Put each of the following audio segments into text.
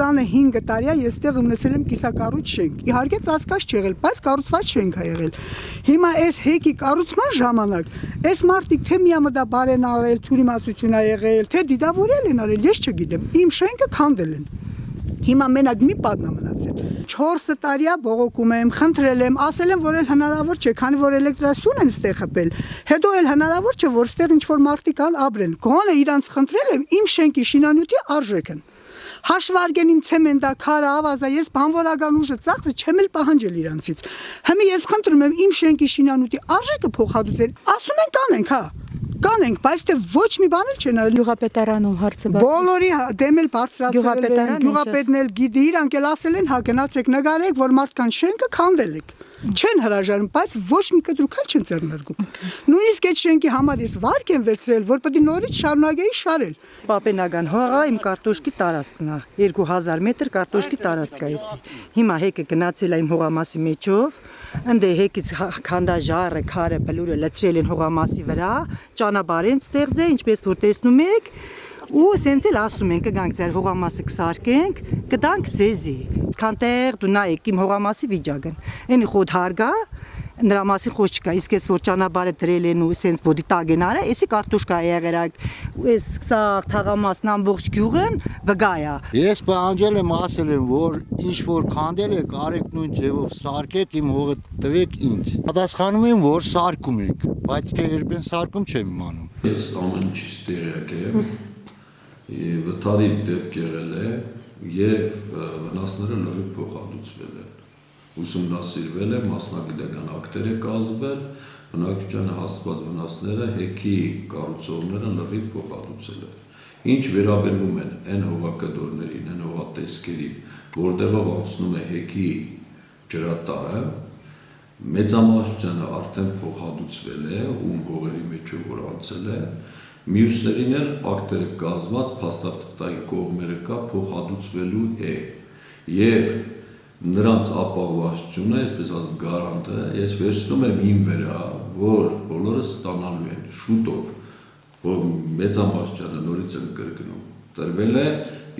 25 տարի է ես տեղ ունեցել եմ կիսակառույց շենք։ Իհարկե ծածկած չի եղել, բայց կառուցված շենք է եղել։ Հիմա այս հեկի կառուցման ժամանակ այս մարդիկ թե միամտաբար են արել, թյուրիմացություն է եղել, թե դիտավորել են արել, ես չգիտեմ։ Իմ շենքը քանդել են։ Հիմա մենակ մի պատն է մնացել։ 4 տարի է բողոքում եմ, խնդրել եմ, ասել եմ, որ էլ հնարավոր չէ, քանի որ էլեկտրասյուն են ստեղ խփել։ Հետո էլ հնարավոր չէ, որ ստեղ ինչ որ մարդիկ կան ապրեն։ Գոնե իրանց խնդրել եմ իմ շենքի շինանյութի արժեքն։ Հաշվարկեն իմ ցեմենտա, քարը, ավազա, ես բանվորական ուժը ծախսը չեմ էլ պահանջել իրանցից։ Հիմա ես խնդրում եմ իմ շենքի շինանյութի արժեքը փոխհատուցել։ Ասում են կանենք, հա։ Կանենք, բայց թե ոչ մի բան էլ չեն արել։ Գյուղապետարանում հարցը բոլորի դեմ էլ բարձրացրել են, գյուղապետն էլ գիտի, իրանք էլ ասել են, հա գնացեք նկարեք, որ մարդկանց շենքը քանդել եք։ Չեն հրաժարում, բայց ոչ մի կտրուկ չեն ձեռնարկում։ Նույնիսկ այդ շենքի համար ես վարկ եմ վերցրել, որ պետք է նորից շարունակեի շարել։ Պապենական հողը իմ կարտոշկի տարածքն է, 2000 մետր կարտոշկի տարածք է էսի։ Հիմա հեկը գնացել է իմ հողամասի մեջով, ընդ հեկից քանդաժարը, քարը, բլուրը լցրել են հողամասի վրա, ճանապարհ են ստեղծել, ինչպես որ տեսնում եք, ու սենց էլ ասում են կգանք ձեր հողամասը կսարկենք, կտանք ձեզի։ Քանտեղ դու նայեք իմ հողամասի վիճակն։ Էնի խոտ հարգա, նրա մասին խոսք չկա, իսկ ես որ ճանապարհը դրել են ու սենց ոդի տակ են արել, էսի կարտոշկա է եղերակ, այս սա թաղամասն ամբողջ գյուղն վգա է։ Ես պահանջել եմ, ասել եմ, որ ինչ որ քանդել եք, արեք նույն ձևով սարքեք, իմ հողը տվեք ինձ։ Պատասխանում են, որ սարքում եք, բայց թե երբեն սարքում չեմ իմանում։ Ես ամեն ինչից տեղյակ եմ, վթարի դեպք եղել է եւ վնասները լրիվ փոխհատուցվել են։ Ուսումնասիրվել է, մասնագիտական ակտեր է կազմվել, բնակչությանը հասցված վնասները հեկի կառուցողները լրիվ փոխհատուցել են։ Ինչ վերաբերում են այն հողակտորներին, այն հողատեսկերին, որտեղով անցնում է հեկի ջրատարը, մեծամասնությունը արդեն փոխհատուցվել է, ում հողերի մեջով որ անցել է, մյուսներին էլ ակտերը կազմված փաստաթղթային կողմերը կա փոխհատուցվելու է եւ նրանց ապահովությունը, այսպես ասած գարանտը, ես վերցնում եմ իմ վրա, որ բոլորը ստանալու են շուտով, որ մեծամասնությունը նորից են կրկնում, տրվել է,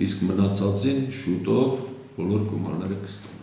իսկ մնացածին շուտով բոլոր գումարները կստանան։